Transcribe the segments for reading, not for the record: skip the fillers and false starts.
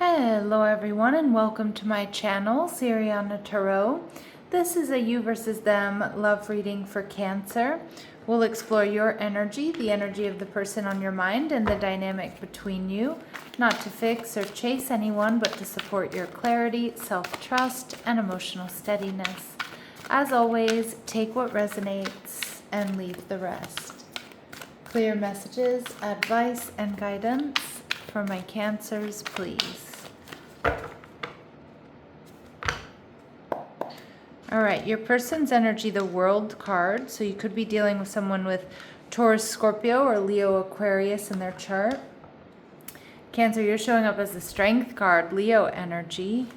Hello everyone and welcome to my channel, Siriana Tarot. This is a you versus them love reading for Cancer. We'll explore your energy, the energy of the person on your mind, and the dynamic between you, not to fix or chase anyone, but to support your clarity, self-trust, and emotional steadiness. As always, take what resonates and leave the rest. Clear messages, advice, and guidance for my Cancers, please. All right, your person's energy, the World card. So you could be dealing with someone with Taurus, Scorpio, or Leo, Aquarius in their chart. Cancer, you're showing up as the Strength card, Leo energy.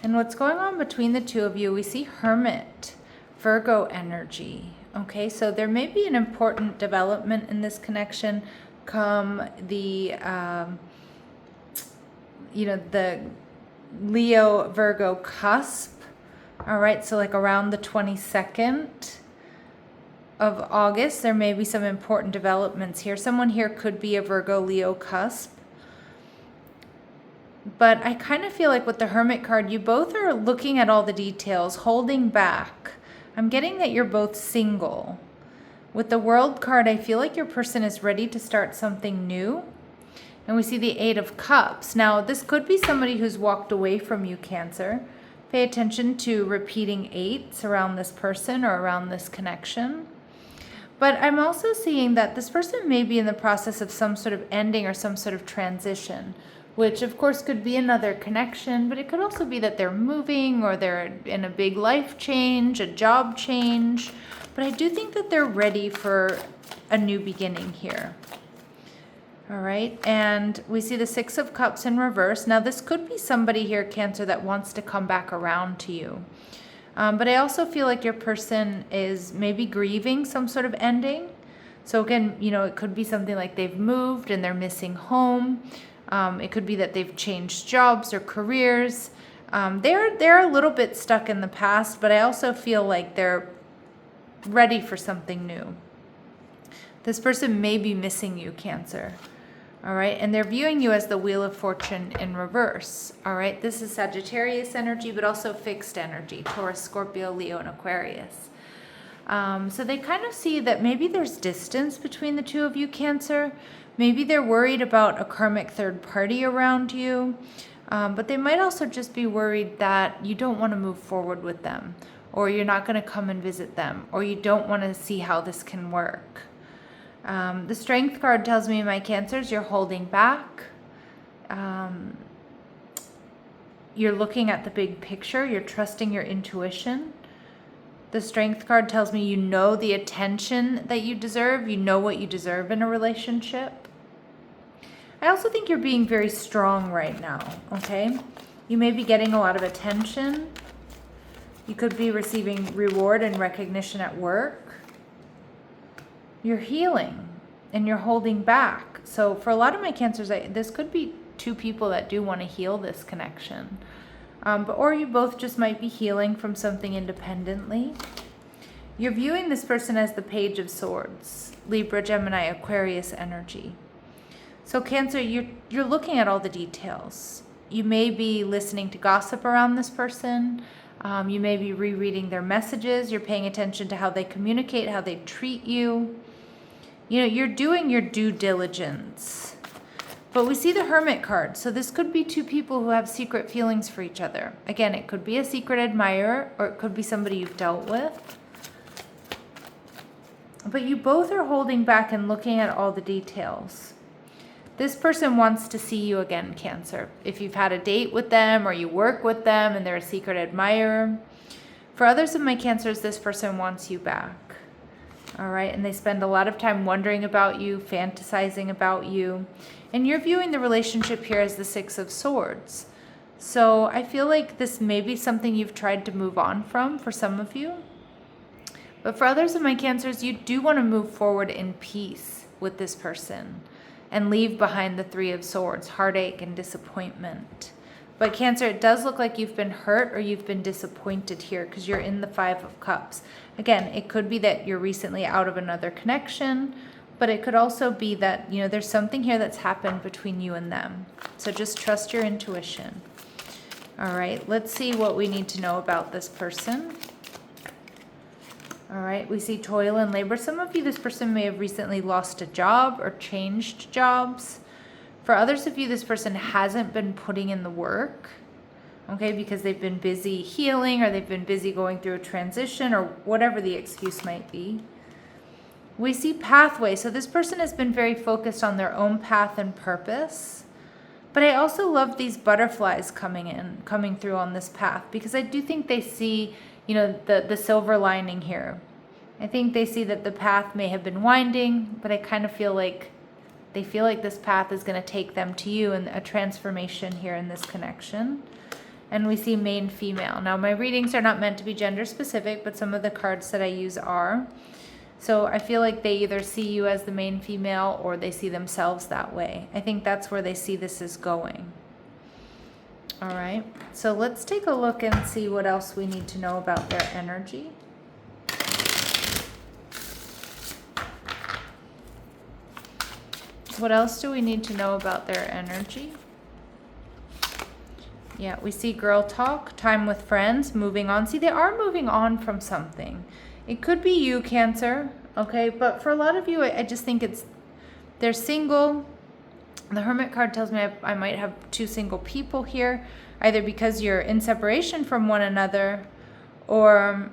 And what's going on between the two of you, we see Hermit, Virgo energy. Okay, so there may be an important development in this connection come the, the Leo-Virgo cusp. All right, so like around the 22nd of August, there may be some important developments here. Someone here could be a Virgo-Leo cusp. But I kind of feel like with the Hermit card, you both are looking at all the details, holding back. I'm getting that you're both single. With the World card, I feel like your person is ready to start something new. And we see the Eight of Cups. Now, this could be somebody who's walked away from you, Cancer. Pay attention to repeating eights around this person or around this connection. But I'm also seeing that this person may be in the process of some sort of ending or some sort of transition, which of course could be another connection, but it could also be that they're moving or they're in a big life change, a job change. But I do think that they're ready for a new beginning here. All right, and we see the Six of Cups in reverse. Now, this could be somebody here, Cancer, that wants to come back around to you. But I also feel like your person is maybe grieving some sort of ending. So again, it could be something like they've moved and they're missing home. It could be that they've changed jobs or careers. They're a little bit stuck in the past, but I also feel like they're ready for something new. This person may be missing you, Cancer. All right, and they're viewing you as the Wheel of Fortune in reverse. All right, this is Sagittarius energy, but also fixed energy, Taurus, Scorpio, Leo, and Aquarius. So they kind of see that maybe there's distance between the two of you, Cancer. Maybe they're worried about a karmic third party around you, but they might also just be worried that you don't want to move forward with them, or you're not going to come and visit them, or you don't want to see how this can work. The Strength card tells me, my Cancers, you're holding back. You're looking at the big picture. You're trusting your intuition. The Strength card tells me you know the attention that you deserve. You know what you deserve in a relationship. I also think you're being very strong right now, okay? You may be getting a lot of attention. You could be receiving reward and recognition at work. You're healing and you're holding back. So for a lot of my Cancers, this could be two people that do want to heal this connection. Or you both just might be healing from something independently. You're viewing this person as the Page of Swords, Libra, Gemini, Aquarius energy. So Cancer, you're looking at all the details. You may be listening to gossip around this person. You may be rereading their messages. You're paying attention to how they communicate, how they treat you. You're doing your due diligence. But we see the Hermit card. So this could be two people who have secret feelings for each other. Again, it could be a secret admirer, or it could be somebody you've dealt with. But you both are holding back and looking at all the details. This person wants to see you again, Cancer. If you've had a date with them or you work with them and they're a secret admirer. For others of my Cancers, this person wants you back. All right, and they spend a lot of time wondering about you, fantasizing about you. And you're viewing the relationship here as the Six of Swords. So I feel like this may be something you've tried to move on from for some of you. But for others of my Cancers, you do want to move forward in peace with this person and leave behind the Three of Swords, heartache and disappointment. But Cancer, it does look like you've been hurt or you've been disappointed here because you're in the Five of Cups. Again, it could be that you're recently out of another connection, but it could also be that, you know, there's something here that's happened between you and them. So just trust your intuition. All right, let's see what we need to know about this person. All right, we see toil and labor. Some of you, this person may have recently lost a job or changed jobs. For others of you, this person hasn't been putting in the work, okay, because they've been busy healing, or they've been busy going through a transition, or whatever the excuse might be. We see pathway. So this person has been very focused on their own path and purpose. But I also love these butterflies coming through on this path, because I do think they see, you know, the silver lining here. I think they see that the path may have been winding, but I kind of feel like they feel like this path is going to take them to you, and a transformation here in this connection. And we see main female. Now, my readings are not meant to be gender specific, but some of the cards that I use are. So I feel like they either see you as the main female, or they see themselves that way. I think that's where they see this is going. All right, so let's take a look and see what else we need to know about their energy. What else do we need to know about their energy? Yeah, we see girl talk, time with friends, moving on. See, they are moving on from something. It could be you, Cancer, okay? But for a lot of you, I just think they're single. The Hermit card tells me I might have two single people here, either because you're in separation from one another, or,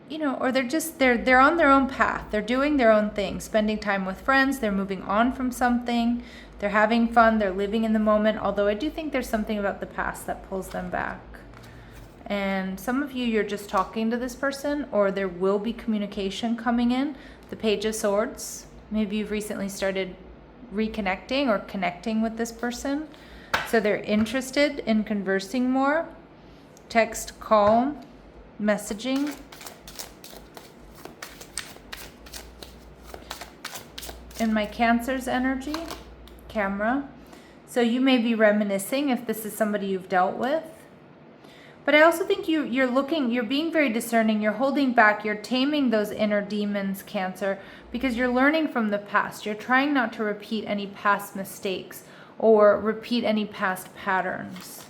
you know, or they're on their own path. They're doing their own thing, spending time with friends. They're moving on from something. They're having fun. They're living in the moment. Although I do think there's something about the past that pulls them back. And some of you, you're just talking to this person, or there will be communication coming in. The Page of Swords. Maybe you've recently started reconnecting or connecting with this person. So they're interested in conversing more. Text, call, messaging. In my Cancer's energy, camera. So you may be reminiscing if this is somebody you've dealt with. But I also think you're being very discerning, you're holding back, you're taming those inner demons, Cancer, because you're learning from the past. You're trying not to repeat any past mistakes or repeat any past patterns.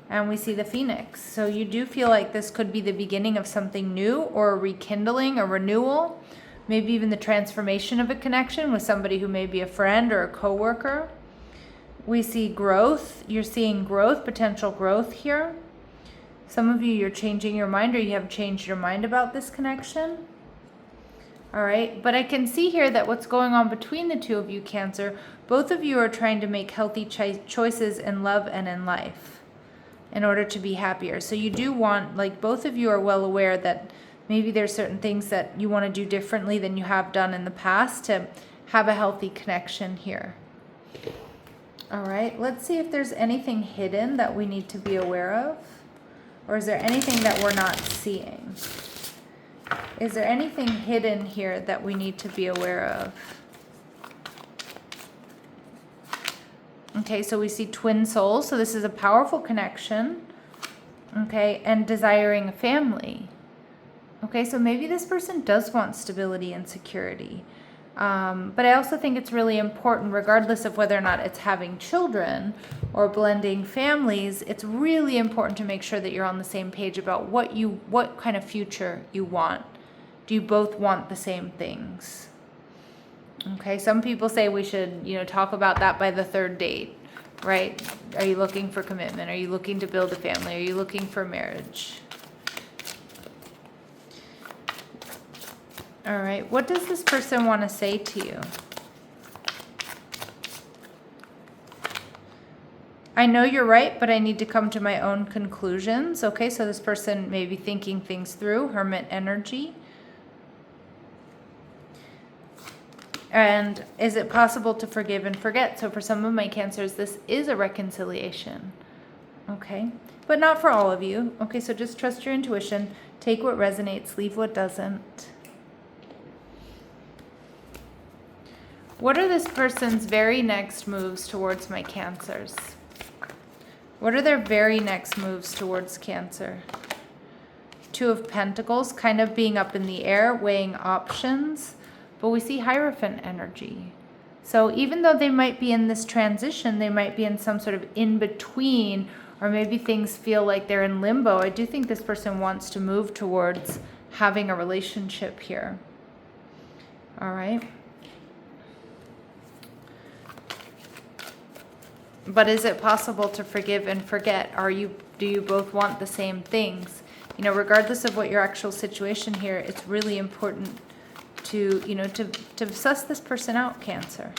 And we see the Phoenix. So you do feel like this could be the beginning of something new, or a rekindling, a renewal. Maybe even the transformation of a connection with somebody who may be a friend or a coworker. We see growth. You're seeing growth, potential growth here. Some of you, you're changing your mind, or you have changed your mind about this connection. All right, but I can see here that what's going on between the two of you, Cancer, both of you are trying to make healthy choices in love and in life in order to be happier. So you do want, like, both of you are well aware that maybe there's certain things that you want to do differently than you have done in the past to have a healthy connection here. All right, let's see if there's anything hidden that we need to be aware of. Or is there anything that we're not seeing? Is there anything hidden here that we need to be aware of? Okay, so we see twin souls. So this is a powerful connection. Okay, and desiring a family. Okay, so maybe this person does want stability and security. But I also think it's really important, regardless of whether or not it's having children or blending families, it's really important to make sure that you're on the same page about what kind of future you want. Do you both want the same things? Okay, some people say we should, talk about that by the third date, right? Are you looking for commitment? Are you looking to build a family? Are you looking for marriage? All right, what does this person want to say to you? I know you're right, but I need to come to my own conclusions. Okay, so this person may be thinking things through, Hermit energy. And is it possible to forgive and forget? So for some of my Cancers, this is a reconciliation. Okay, but not for all of you. Okay, so just trust your intuition. Take what resonates, leave what doesn't. What are this person's very next moves towards my Cancers? What are their very next moves towards Cancer? Two of Pentacles, kind of being up in the air, weighing options. but we see Hierophant energy. So even though they might be in this transition, they might be in some sort of in-between, or maybe things feel like they're in limbo. I do think this person wants to move towards having a relationship here. All right. But is it possible to forgive and forget? Do you both want the same things? You know, regardless of what your actual situation here, it's really important to, you know, to suss this person out, Cancer.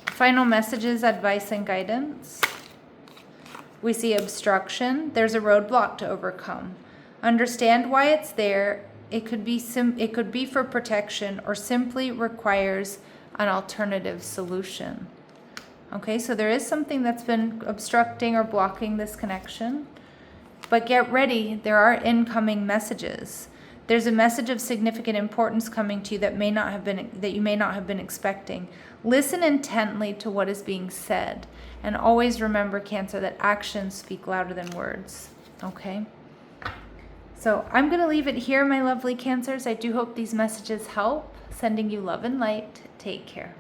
Final messages, advice, and guidance. We see obstruction. There's a roadblock to overcome. Understand why it's there. It could be for protection, or simply requires an alternative solution. Okay, so there is something that's been obstructing or blocking this connection. But get ready, there are incoming messages. There's a message of significant importance coming to you that you may not have been expecting. Listen intently to what is being said, and always remember, Cancer, that actions speak louder than words. Okay? So I'm going to leave it here, my lovely Cancers. I do hope these messages help. Sending you love and light. Take care.